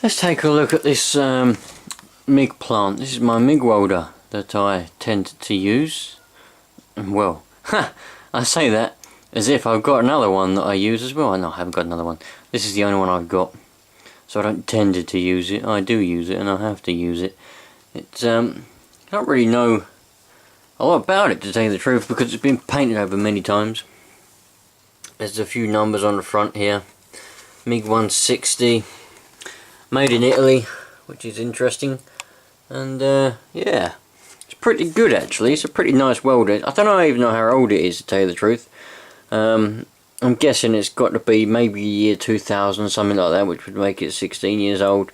Let's take a look at this MIG plant. This is my MIG welder that I tend to use. Well, I say that as if I've got another one that I use as well. No, I haven't got another one. This is the only one I've got. So I don't tend to use it. I do use it and I have to use it. It's I don't really know a lot about it, to tell you the truth, because it's been painted over many times. There's a few numbers on the front here. MIG 160. Made in Italy, which is interesting. And yeah, it's pretty good actually. It's a pretty nice welder. I don't even know how old it is, to tell you the truth. I'm guessing it's got to be maybe year 2000, something like that, which would make it 16 years old.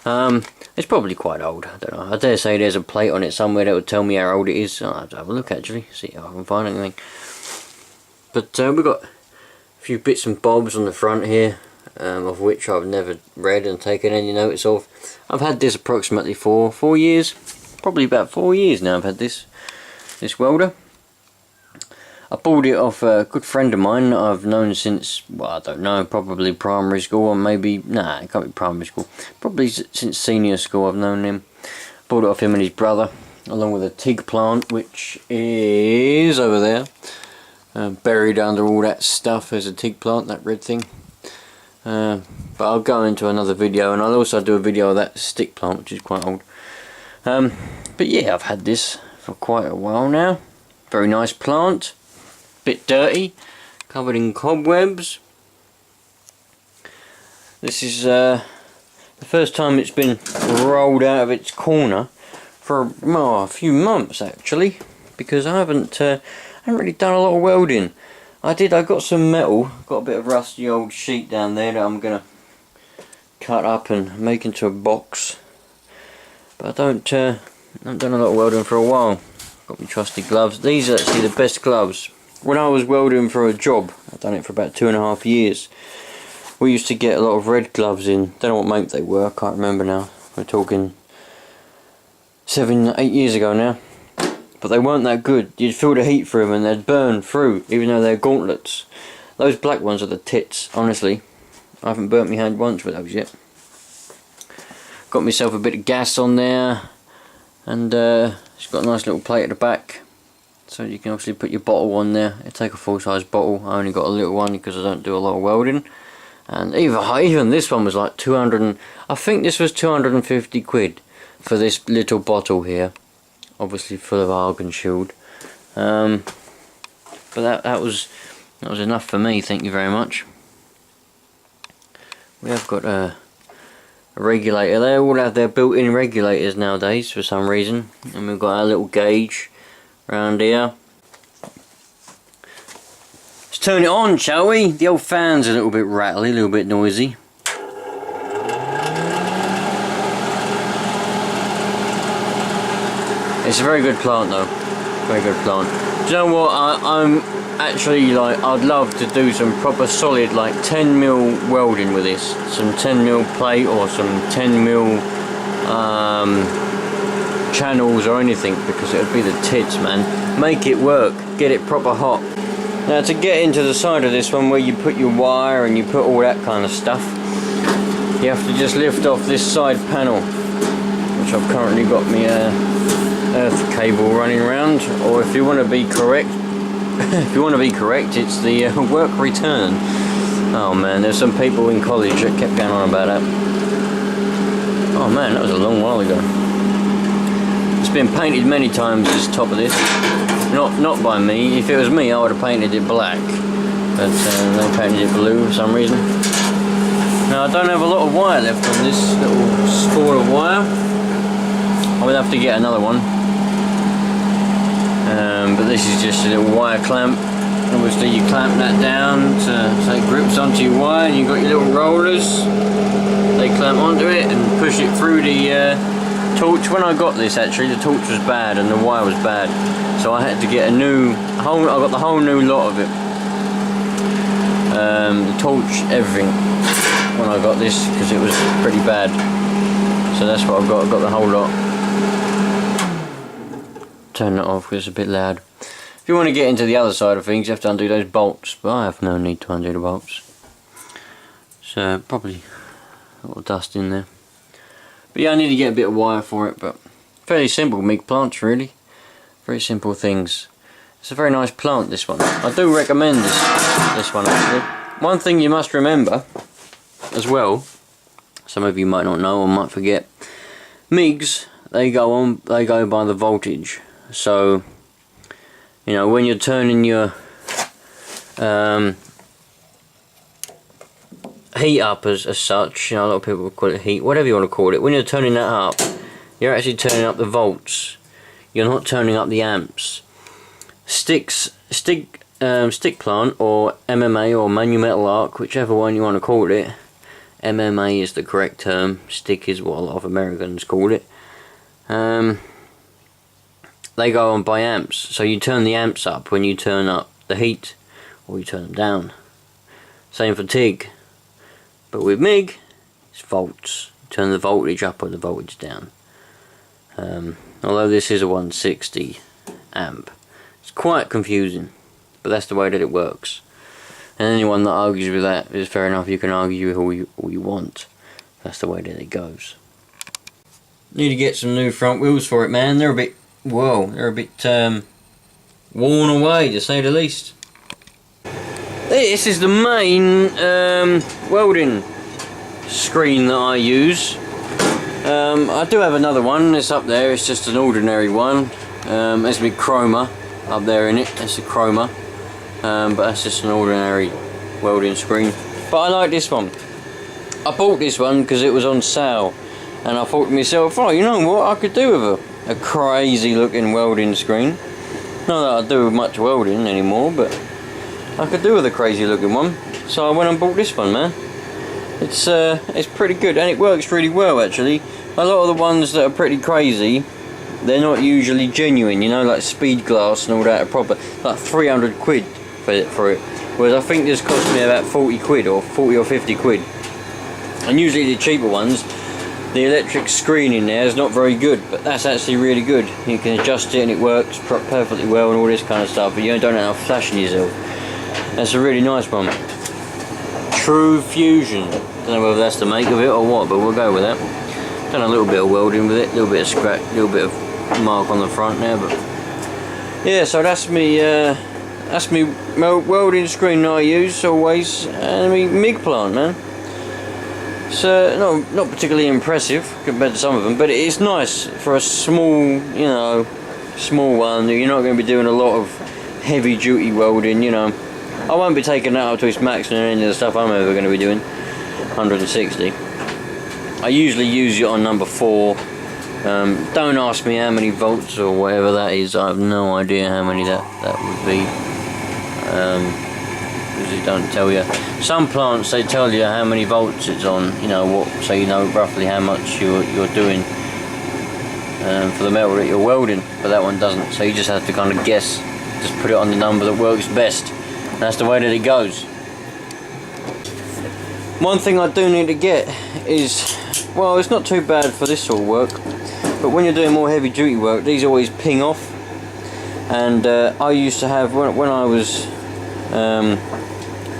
It's probably quite old. I don't know. I dare say there's a plate on it somewhere that would tell me how old it is. I'll have to have a look actually, see if I can find anything. But we've got a few bits and bobs on the front here, of which I've never read and taken any notice of. I've had this approximately for 4 years, probably about 4 years now. I've had this welder. I bought it off a good friend of mine that I've known since, well, I don't know, probably primary school, or maybe, nah, it can't be primary school, probably since senior school I've known him. Bought it off him and his brother, along with a TIG plant, which is over there, buried under all that stuff. There's a TIG plant, that red thing. But I'll go into another video, and I'll also do a video of that stick plant, which is quite old. But yeah, I've had this for quite a while now. Very nice plant. Bit dirty, covered in cobwebs. This is the first time it's been rolled out of its corner for a few months actually, because I haven't really done a lot of welding. I got some metal, got a bit of rusty old sheet down there that I'm gonna cut up and make into a box. But I haven't done a lot of welding for a while. Got my trusty gloves. These are actually the best gloves. When I was welding for a job, I've done it for about 2.5 years. We used to get a lot of red gloves in. Don't know what make they were, I can't remember now. We're talking 7, 8 years ago now. But they weren't that good. You'd feel the heat through them and they'd burn through, even though they're gauntlets. Those black ones are the tits, honestly. I haven't burnt my hand once with those yet. Got myself a bit of gas on there, and it's got a nice little plate at the back, so you can obviously put your bottle on there. I take a full size bottle. I only got a little one because I don't do a lot of welding. And even this one was like 200, I think this was 250 quid for this little bottle here. Obviously full of argon shield. But that was enough for me, thank you very much. We have got a regulator. They all have their built-in regulators nowadays for some reason. And we've got our little gauge around here. Let's turn it on, shall we? The old fan's a little bit rattly, a little bit noisy. It's a very good plant though, very good plant. Do you know what, I'm actually like, I'd love to do some proper solid like 10mm welding with this. Some 10mm plate or some 10mm channels or anything, because it would be the tits, man. Make it work, get it proper hot. Now to get into the side of this one where you put your wire and you put all that kind of stuff, you have to just lift off this side panel, which I've currently got me earth cable running around, or if you want to be correct, it's the work return. Oh man, there's some people in college that kept going on about that. Oh man, that was a long while ago. It's been painted many times, this top of this. Not by me. If it was me, I would have painted it black, but they painted it blue for some reason. Now I don't have a lot of wire left on this little spool of wire. I will have to get another one. But this is just a little wire clamp. Obviously you clamp that down so it grips onto your wire, and you've got your little rollers. They clamp onto it and push it through the torch. When I got this, actually the torch was bad and the wire was bad, so I had to get I got the whole new lot of it. The torch, everything, when I got this, because it was pretty bad. So that's what I've got the whole lot. Turn that off because it's a bit loud. If you want to get into the other side of things, you have to undo those bolts, but I have no need to undo the bolts. So probably a little dust in there. But yeah, I need to get a bit of wire for it, but fairly simple MIG plants really. Very simple things. It's a very nice plant, this one. I do recommend this one actually. One thing you must remember as well, some of you might not know or might forget, MIGs, they go by the voltage. So, you know, when you're turning your heat up as such, you know, a lot of people call it heat, whatever you want to call it, when you're turning that up, you're actually turning up the volts. You're not turning up the amps. Stick plant or MMA or manual arc, whichever one you want to call it. MMA is the correct term. Stick is what a lot of Americans call it. They go on by amps, so you turn the amps up when you turn up the heat, or you turn them down. Same for TIG, but with MIG, it's volts. You turn the voltage up or the voltage down. Although this is a 160 amp, it's quite confusing, but that's the way that it works. And anyone that argues with that is fair enough. You can argue all you want. That's the way that it goes. Need to get some new front wheels for it, man. They're a bit, whoa, they're a bit worn away, to say the least. This is the main welding screen that I use. I do have another one. It's up there. It's just an ordinary one. There's my chroma up there in it. It's a chroma, but that's just an ordinary welding screen. But I like this one. I bought this one because it was on sale, and I thought to myself, oh, you know what I could do with a crazy looking welding screen. Not that I do much welding anymore, but I could do with a crazy looking one. So I went and bought this one, man. It's pretty good, and it works really well actually. A lot of the ones that are pretty crazy, they're not usually genuine, you know, like speed glass and all that are proper, like 300 quid for it. Whereas I think this cost me about 40 quid or 40 or 50 quid. And usually the cheaper ones, the electric screen in there is not very good, but that's actually really good. You can adjust it and it works perfectly well and all this kind of stuff, but you don't have flashing yourself. That's a really nice one. True Fusion. Don't know whether that's the make of it or what, but we'll go with that. Done a little bit of welding with it, a little bit of scratch, a little bit of mark on the front there, but yeah. So that's me welding screen that I use always, and my MIG plant, man. So not particularly impressive compared to some of them, but it's nice for a small, you know, small one. You're not going to be doing a lot of heavy duty welding, you know. I won't be taking that up to its maximum and any of the stuff I'm ever going to be doing. 160. I usually use it on number 4. Don't ask me how many volts or whatever that is. I have no idea how many that would be. Because it don't tell you. Some plants, they tell you how many volts it's on. You know what, so you know roughly how much you're doing for the metal that you're welding. But that one doesn't. So you just have to kind of guess. Just put it on the number that works best. That's the way that it goes. One thing I do need to get is, well, it's not too bad for this sort of work, but when you're doing more heavy duty work, these always ping off. And I used to have, when I was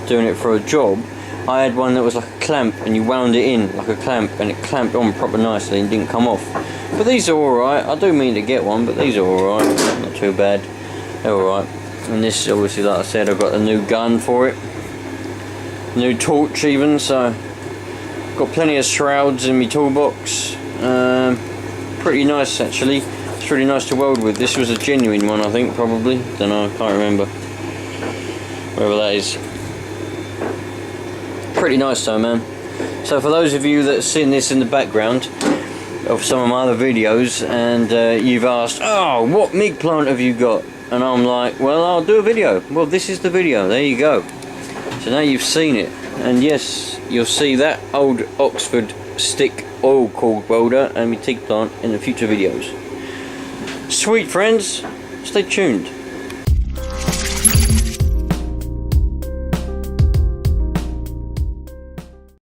doing it for a job, I had one that was like a clamp, and you wound it in like a clamp, and it clamped on proper nicely and didn't come off. But these are alright. I do mean to get one, but these are alright. Not too bad. They're alright. And this, obviously, like I said, I've got a new gun for it. New torch even, so got plenty of shrouds in my toolbox. Pretty nice actually. It's really nice to weld with. This was a genuine one, I think, probably. Don't know, I can't remember. Wherever that is. Pretty nice though, man. So for those of you that have seen this in the background of some of my other videos, and you've asked, oh, what MIG plant have you got? And I'm like, well, I'll do a video. Well, this is the video. There you go. So now you've seen it. And yes, you'll see that old Oxford stick oil cord welder and my TIG plant in the future videos. Sweet friends, stay tuned.